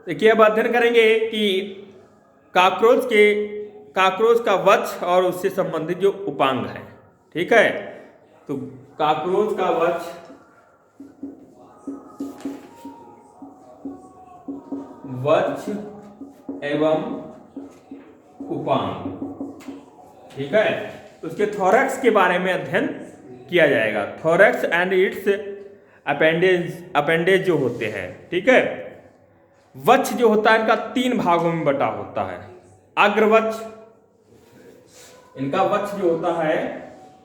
देखिए अब अध्ययन करेंगे कि काकरोच का वक्ष और उससे संबंधित जो उपांग है। ठीक है, तो काकरोच का वक्ष, एवं उपांग। ठीक है, उसके थोरैक्स के बारे में अध्ययन किया जाएगा। थोरैक्स एंड इट्स अपेंडेज जो होते हैं। ठीक है, वक्ष जो होता है इनका 3 भागों में बटा होता है। अग्रवक्ष, इनका वक्ष जो होता है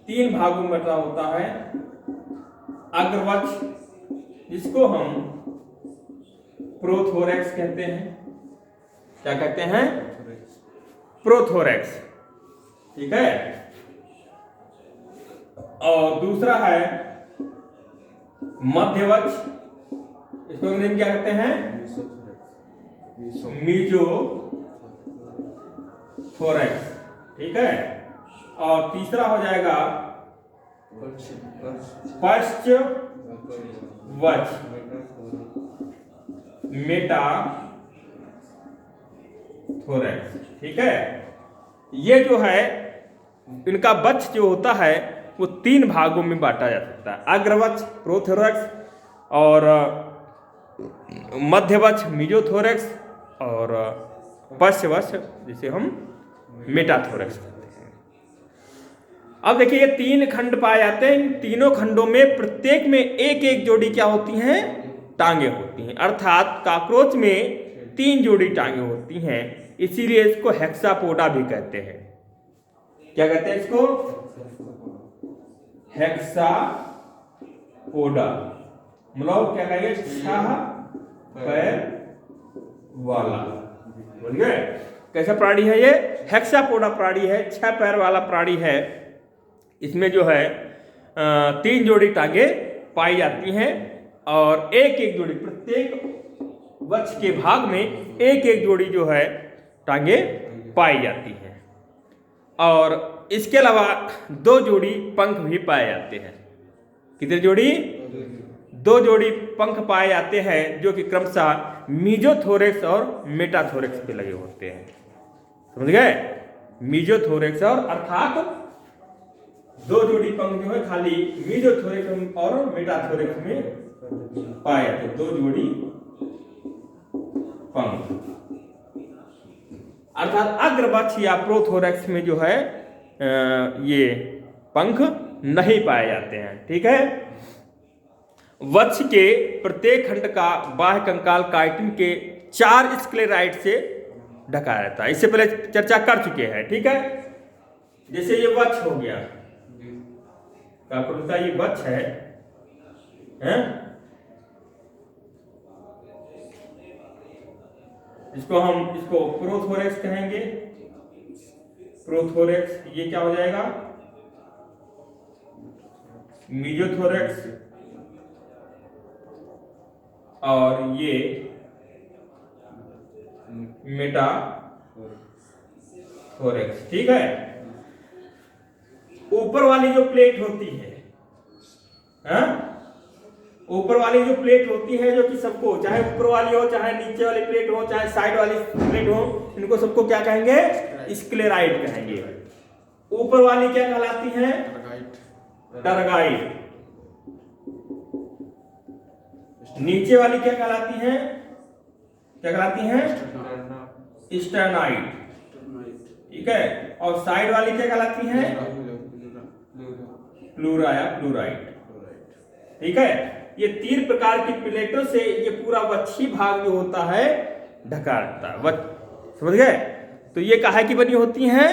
3 भागों में बटा होता है। अग्रवक्ष जिसको हम प्रोथोरैक्स कहते हैं। क्या कहते हैं? प्रोथोरैक्स। ठीक है, और दूसरा है मध्यवक्ष, इसको अंग्रेजी में क्या कहते हैं? मीजोथोरैक्स। ठीक है, और तीसरा हो जाएगा पश्चवक्ष, मेटाथोरैक्स। ठीक है, ये जो है इनका वक्ष जो होता है वो 3 भागों में बांटा जा सकता है। अग्रवक्ष प्रोथोरैक्स, और मध्यवक्ष मीजोथोरैक्स, और पश्चवक्ष जिसे हम मेटाथोरैक्स कहते हैं। अब देखिए ये 3 खंड पाए जाते हैं। इन तीनों खंडों में प्रत्येक में एक एक जोड़ी क्या होती हैं? टांगे होती हैं। अर्थात काकरोच में 3 जोड़ी टांगे होती हैं, इसीलिए इसको हेक्सापोडा भी कहते हैं। क्या कहते हैं इसको? हेक्सापोडा। मतलब क्या कहेंगे? 6 पैर वाला। बोल गए? कैसा प्राणी है ये? हेक्सापोडा प्राणी है, 6 पैर वाला प्राणी है। इसमें जो है 3 जोड़ी टांगे पाई जाती हैं, और एक एक जोड़ी, प्रत्येक वक्ष के भाग में एक एक जोड़ी जो है टांगे पाई जाती हैं। और इसके अलावा 2 जोड़ी पंख भी पाए जाते हैं। कितने जोड़ी? 2 जोड़ी पंख पाए जाते हैं, जो कि क्रमशः मीजोथोरैक्स और मेटाथोरैक्स पे लगे होते हैं। समझ गए? मीजोथोरैक्स और, अर्थात 2 जोड़ी पंख जो है खाली मीजोथोरैक्स और मेटाथोरैक्स में पाए जाते हैं। 2 जोड़ी पंख, अर्थात अग्रवक्ष या प्रोथोरैक्स में जो है ये पंख नहीं पाए जाते हैं। ठीक है, वक्ष के प्रत्येक खंड का बाह्य कंकाल काइटिन के 4 स्क्लेराइड से ढका रहता है। इससे पहले चर्चा कर चुके हैं। ठीक है, जैसे ये वक्ष हो गया, काकरोच ये वक्ष है, इसको प्रोथोरैक्स कहेंगे। प्रोथोरैक्स, ये क्या हो जाएगा? मीजोथोरैक्स, और ये मेटाथोरैक्स। ठीक है, ऊपर वाली जो प्लेट होती है, ऊपर वाली जो प्लेट होती है, जो कि सबको, चाहे ऊपर वाली हो, चाहे नीचे वाली प्लेट हो, चाहे साइड वाली प्लेट हो, इनको सबको क्या कहेंगे? स्क्लेराइड कहेंगे। ऊपर वाली क्या कहलाती है? टरगाइड। नीचे वाली क्या कहलाती है? क्या कहलाती है? स्टर्नाइड। ठीक है, और साइड वाली क्या कहलाती है? प्लूरा या प्लूराइड। ठीक है, ये 3 प्रकार की प्लेटों से ये पूरा वक्षी भाग जो होता है ढका रहता है। समझ गए? तो ये काहे की बनी होती हैं?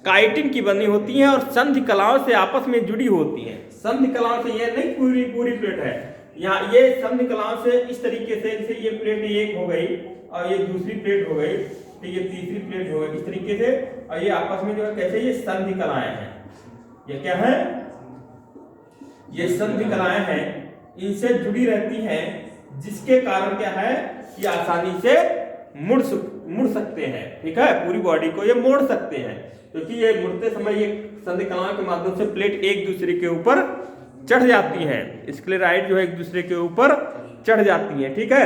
काइटिन की बनी होती हैं, और संधि कलाओं से आपस में जुड़ी होती हैं। संधि कलाओं से, ये नहीं पूरी प्लेट है, यहाँ ये संधि कलाओं से इस तरीके से, जैसे ये प्लेट एक हो गई और ये दूसरी प्लेट हो गई, तो ये तीसरी प्लेट हो गई, इस तरीके से, और ये आपस में जो है कैसे, ये संधि कलाएं हैं। ये क्या है? ये संधि कलाएं हैं, इनसे जुड़ी रहती हैं, जिसके कारण क्या है कि आसानी से मुड़ सकते हैं। ठीक है, पूरी बॉडी को ये मोड़ सकते हैं, क्योंकि ये मुड़ते समय ये संधि कलाओं के माध्यम से प्लेट एक दूसरे के ऊपर चढ़ जाती हैं। स्क्लेराइड जो है एक दूसरे के ऊपर चढ़ जाती हैं। ठीक है,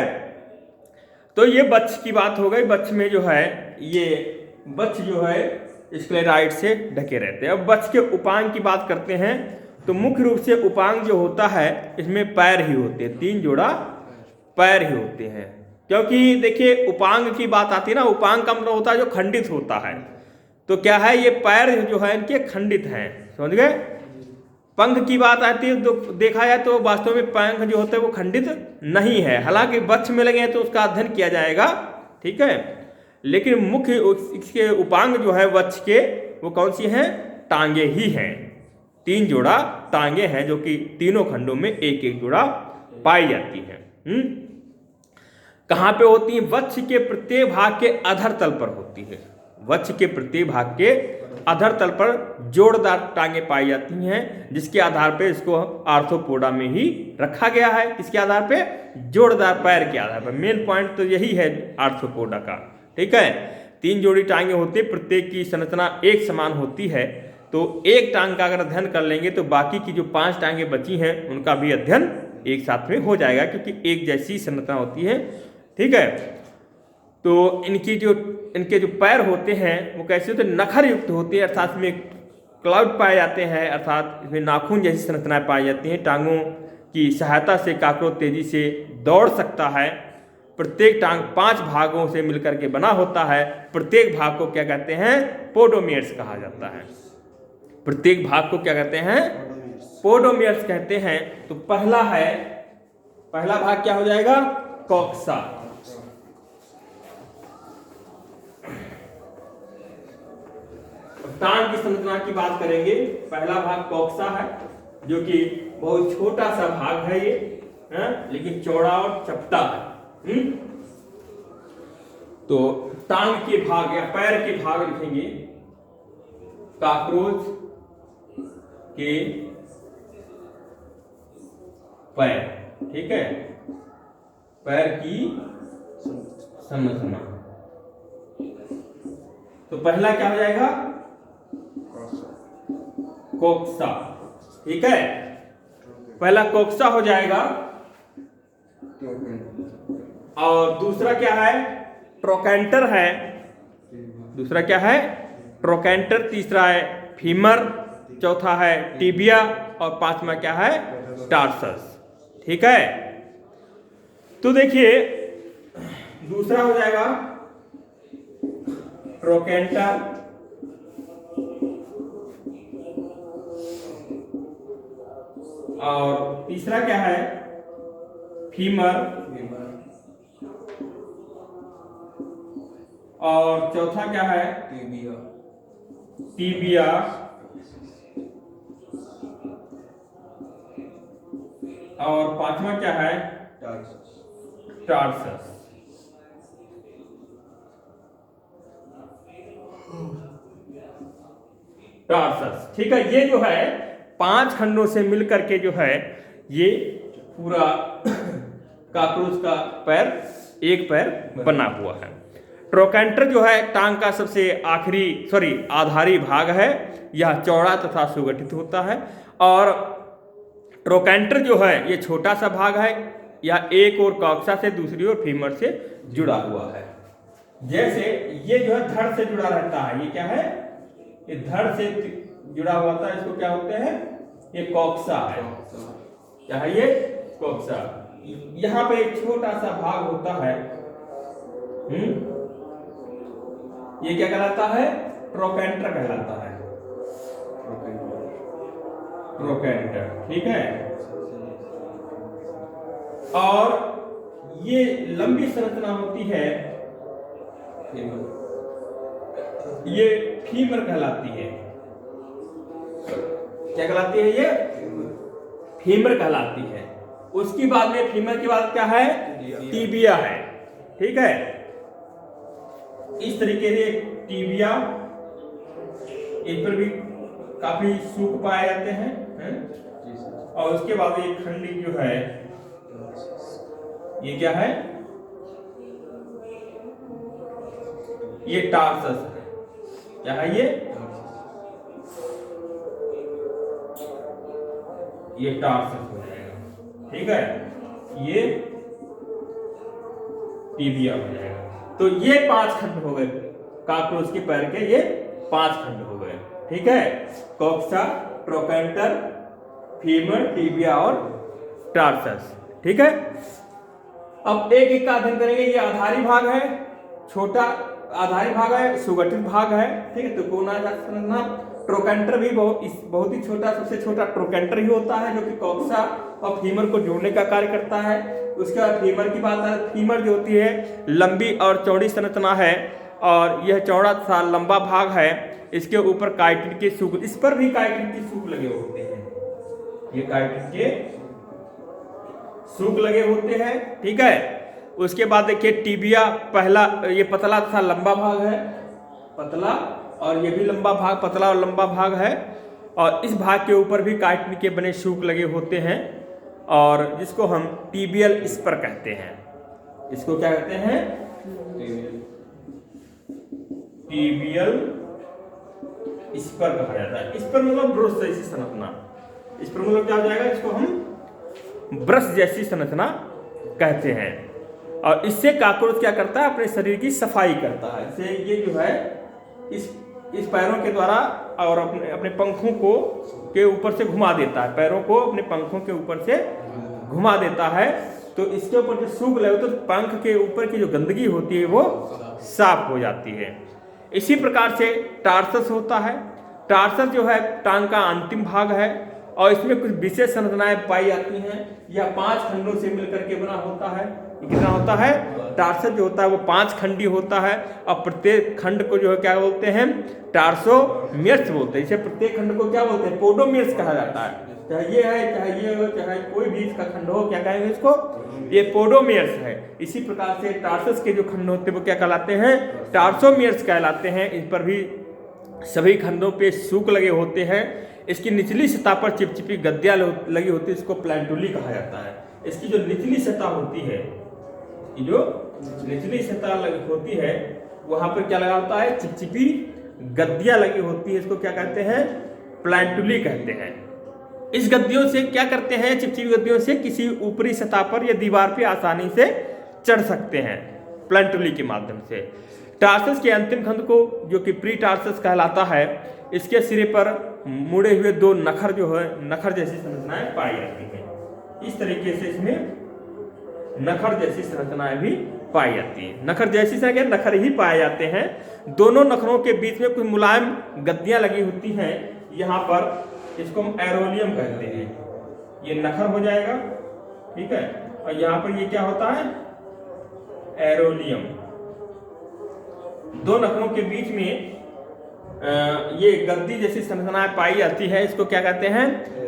तो ये बच्च की बात हो गई। बच्च में जो है ये बच्च जो है स्क्लेराइड से ढके रहते हैं। अब बच्च के उपांग की बात करते हैं तो मुख्य रूप से उपांग जो होता है इसमें पैर ही होते हैं, 3 जोड़ा पैर ही होते हैं। क्योंकि देखिए उपांग की बात आती है ना, उपांग का मतलब होता है जो खंडित होता है। तो क्या है, ये पैर जो है इनके खंडित हैं, समझ गए। पंख की बात आती है तो देखा जाए तो वास्तव में पंख जो होते हैं वो खंडित नहीं है, हालांकि बच्च में लगे तो उसका अध्ययन किया जाएगा, ठीक है। लेकिन मुख्य इसके उपांग जो है वृक्ष के वो कौन सी हैं, टांगे ही हैं। 3 जोड़ा टांगे हैं जो कि तीनों खंडों में एक एक जोड़ा पाई जाती है। कहां पे होती है, वृक्ष के प्रत्येक भाग के अधर तल पर होती है। वृक्ष के प्रत्येक भाग के अधर तल पर जोड़दार टांगे पाई जाती हैं, जिसके आधार पे इसको आर्थ्रोपोडा में ही रखा गया है। किसके आधार पे, जोड़दार पैर के आधार पर। मेन पॉइंट तो यही है आर्थ्रोपोडा का, ठीक है। 3 जोड़ी टांगे होती है, प्रत्येक की संरचना एक समान होती है। तो एक टांग का अगर अध्ययन कर लेंगे तो बाकी की जो 5 टांगे बची हैं उनका भी अध्ययन एक साथ में हो जाएगा, क्योंकि एक जैसी संरचना होती है, ठीक है। तो इनके जो पैर होते हैं वो कैसे होते हैं, नखर युक्त होते हैं, अर्थात इसमें क्लाउड पाए जाते हैं, अर्थात इसमें नाखून जैसी संरचनाएं पाई जाती हैं। टांगों की सहायता से काकरोच तेजी से दौड़ सकता है। प्रत्येक टांग 5 भागों से मिलकर के बना होता है। प्रत्येक भाग को क्या कहते हैं, पोडोमियर्स कहा जाता है। प्रत्येक भाग को क्या कहते हैं, पोडोमियर्स कहते हैं। तो पहला भाग क्या हो जाएगा, कोक्सा। टांग की संरचना की बात करेंगे, पहला भाग कोक्सा है, जो कि बहुत छोटा सा भाग है ये, लेकिन चौड़ा और चपटा है। तो टांग के भाग या पैर के भाग लिखेंगे, काकरोच के पैर, ठीक है, पैर की संरचना। तो पहला क्या हो जाएगा, कोक्सा, ठीक है। पहला कोक्सा हो जाएगा। और दूसरा क्या है, ट्रोकेंटर है। दूसरा क्या है, ट्रोकेंटर। तीसरा है फीमर। चौथा है टिबिया। और 5वां क्या है, टार्सस, ठीक है। तो देखिए दूसरा हो जाएगा ट्रोकेंटर, और तीसरा क्या है, फीमर, और चौथा क्या है, टिबिया, और 5वां क्या है, टार्सस। टार्सस, ठीक है। ये जो है 5 खंडों से मिलकर के जो है ये पूरा काकरोच का पैर, एक पैर बना हुआ है। ट्रोकेंटर जो है टांग का सबसे आधारी भाग है। यह चौड़ा तथा सुगठित होता है। और ट्रोकेंटर जो है ये छोटा सा भाग है, यह एक और कोक्सा से, दूसरी ओर फीमर से जुड़ा हुआ है। जैसे ये जो है धड़ से जुड़ा रहता है, ये क्या है, ये धड़ से जुड़ा हुआ था, इसको क्या होते हैं, ये कोक्सा है। क्या है ये, कोक्सा। यहां पे एक छोटा सा भाग होता है, ये क्या कहलाता है, ट्रोकेंटर कहलाता है। ट्रोकेंटर, ठीक है। और ये लंबी संरचना होती है, ये फीमर कहलाती है। क्या कहलाती है, ये फीमर कहलाती है। उसकी बाद में फीमर के बाद क्या है, टिबिया है, ठीक है। इस तरीके से टिबिया, इन पर भी काफी सूख पाए जाते हैं। और उसके बाद ये खंडी जो है, ये क्या है, ये टार्सस है। क्या है ये टार्सस हो जाएगा, ठीक है। ये टिबिया हो जाएगा। तो ये 5 खंड हो गए कॉकरोच के पैर के, ये 5 खंड हो गए। ठीक है, कॉक्सा, ट्रोकेंटर, फीमर, टिबिया और टार्सस। ठीक है, अब एक एक का अध्ययन करेंगे। ये आधारी भाग है, छोटा आधारी भाग है, सुगठित भाग है। ठीक है, तो कोना संरचना। ट्रोकेंटर भी बहुत ही छोटा, सबसे छोटा ट्रोकेंटर ही होता है, जो कि कॉक्सा और फीमर को जोड़ने का कार्य करता है। उसके बाद फीमर की बात है। फीमर जो होती है लंबी और चौड़ी संरचना है, और यह चौड़ा सा लंबा भाग है। इसके ऊपर काइटिन के सूक, इस पर भी काइटिन के सूक लगे होते हैं। ये काइटिन के सूक लगे होते हैं। ठीक है, उसके बाद देखिए टिबिया, पहला ये पतला सा लंबा भाग है, पतला, और ये भी लंबा भाग, पतला और लंबा भाग है। और इस भाग के ऊपर भी काइटिन के बने सूक लगे होते हैं, और जिसको हम टिबियल स्पर कहते हैं। इसको क्या कहते हैं? टिबियल स्पर कहा जाता है। स्पर मतलब ब्रश जैसी संरचना। स्पर मतलब क्या हो जाएगा? इसको हम ब्रश जैसी संरचना कहते हैं। और इससे कॉकरोच क्या करता है? अपने शरीर की सफाई करता है। इससे ये जो है इस पैरों के द्वारा और अपने पंखों को के ऊपर से घुमा देता है, पैरों को अपने पंखों के ऊपर से घुमा देता है। तो इसके ऊपर जो सूग लगे तो पंख के ऊपर की जो गंदगी होती है वो साफ हो जाती है। इसी प्रकार से टार्सस होता है। टार्सस जो है टांग का अंतिम भाग है, और इसमें कुछ विशेष संरचनाएं पाई जाती हैं। यह 5 खंडों से मिलकर के बना होता है। कितना होता है? टार्सस जो होता है वो 5 खंडी होता है, और प्रत्येक खंड को जो है क्या बोलते हैं? टार्सोमियर्स बोलते हैं। इसे प्रत्येक खंड को क्या बोलते हैं? पोडोमियर्स कहा जाता है। चाहे ये है, चाहे ये हो, चाहे कोई भी इसका खंड हो, क्या कहेंगे इसको? ये पोडोमियर्स है। इसी प्रकार से टार्सस के जो खंड होते हैं वो क्या कहलाते हैं? टार्सोमियर्स कहलाते हैं। इन पर भी सभी खंडों पे सूक लगे होते हैं। इसकी निचली सतह पर चिपचिपी गद्दियां लगी होती है, इसको प्लैंटुली कहा जाता है। इसकी जो निचली सतह होती है, जो निचली सतह होती है, वहां पर क्या लगा होता है? चिपचिपी गद्दियां लगी होती है, इसको क्या कहते हैं? प्लैंटुली कहते हैं। इस गद्दियों से क्या करते हैं? चिपचिपी गद्दियों से किसी ऊपरी सतह पर या दीवार पर आसानी से चढ़ सकते हैं प्लैंटुली के माध्यम से। टार्सस के अंतिम खंड को, जो कि प्री टार्सस कहलाता है, इसके सिरे पर मुड़े हुए 2 नखर जो है, नखर जैसी संरचनाएं पाई जाती हैं। इस तरीके से इसमें नखर जैसी संरचनाएं भी पाई जाती हैं। नखर जैसी से क्या? नखर ही पाए जाते हैं। दोनों नखरों के बीच में कुछ मुलायम गद्दियां लगी होती हैं। यहाँ पर इसको हम एरोलियम कहते हैं। ये नखर हो जाएगा, ठीक है, और यहाँ पर ये क्या होता है? एरोलियम। 2 नखरों के बीच में ये गद्दी जैसी संरचनाएं पाई जाती है, इसको क्या कहते हैं?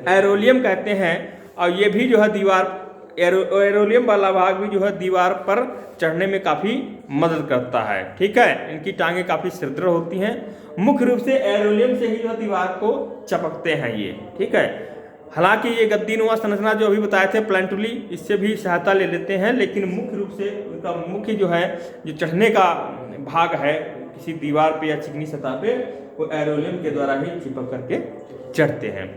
एरोलियम कहते हैं। और ये भी जो है दीवार, एरोलियम वाला भाग भी जो है दीवार पर चढ़ने में काफ़ी मदद करता है। ठीक है, इनकी टांगें काफ़ी सुदृढ़ होती हैं। मुख्य रूप से एरोलियम से ही जो दीवार को चपकते हैं ये। ठीक है, हालांकि ये गद्दीनुमा संरचना जो अभी बताए थे प्लैंटुली, इससे भी सहायता ले लेते हैं, लेकिन मुख्य रूप से उनका मुख्य जो है, जो चढ़ने का भाग है किसी दीवार पे या चिकनी सतह पे, वो एरोलियम के द्वारा ही चिपक करके चढ़ते हैं।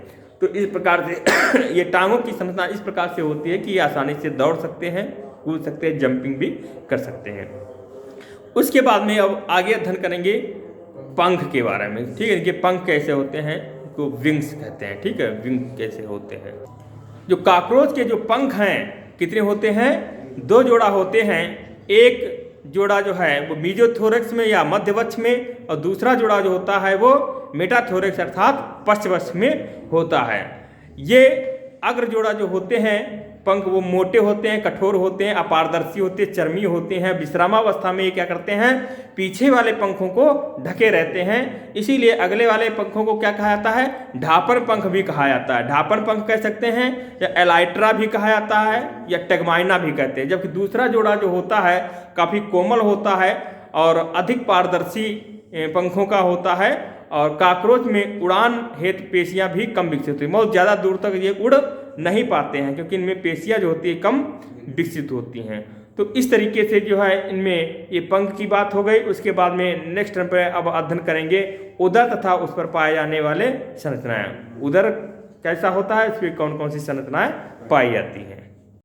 तो इस प्रकार से ये टांगों की संरचना इस प्रकार से होती है कि ये आसानी से दौड़ सकते हैं, कूद सकते हैं, जंपिंग भी कर सकते हैं। उसके बाद में अब आगे अध्ययन करेंगे पंख के बारे में। ठीक है, इनके पंख कैसे होते हैं, इसको विंग्स कहते हैं। ठीक है, विंग कैसे होते हैं। जो कॉकरोच के जो पंख हैं कितने होते हैं? 2 जोड़ा होते हैं। एक जोड़ा जो है वो मीजोथोरैक्स में या मध्यवक्ष में, और दूसरा जोड़ा जो होता है वो मेटाथोरैक्स अर्थात पश्चवक्ष में होता है। ये अग्र जोड़ा जो होते हैं पंख, वो मोटे होते हैं, कठोर होते हैं, अपारदर्शी होते हैं, चर्मी होते हैं। विश्रामावस्था में ये क्या करते हैं? पीछे वाले पंखों को ढके रहते हैं। इसीलिए अगले वाले पंखों को क्या कहा जाता है? ढापर पंख भी कहा जाता है। ढापर पंख कह सकते हैं, या एलाइट्रा भी कहा जाता है, या टेगमाइना भी कहते हैं। जबकि दूसरा जोड़ा जो होता है काफ़ी कोमल होता है और अधिक पारदर्शी पंखों का होता है। और कॉकरोच में उड़ान हेतु पेशियां भी कम विकसित होती हैं। बहुत ज़्यादा दूर तक ये उड़ नहीं पाते हैं, क्योंकि इनमें पेशियां जो होती है कम विकसित होती हैं। तो इस तरीके से जो है इनमें ये पंख की बात हो गई। उसके बाद में नेक्स्ट टर्म पर अब अध्ययन करेंगे उदर तथा उस पर पाए जाने वाले संरचनाएं। उदर कैसा होता है, इसमें कौन कौन सी संरचनाएं पाई जाती हैं।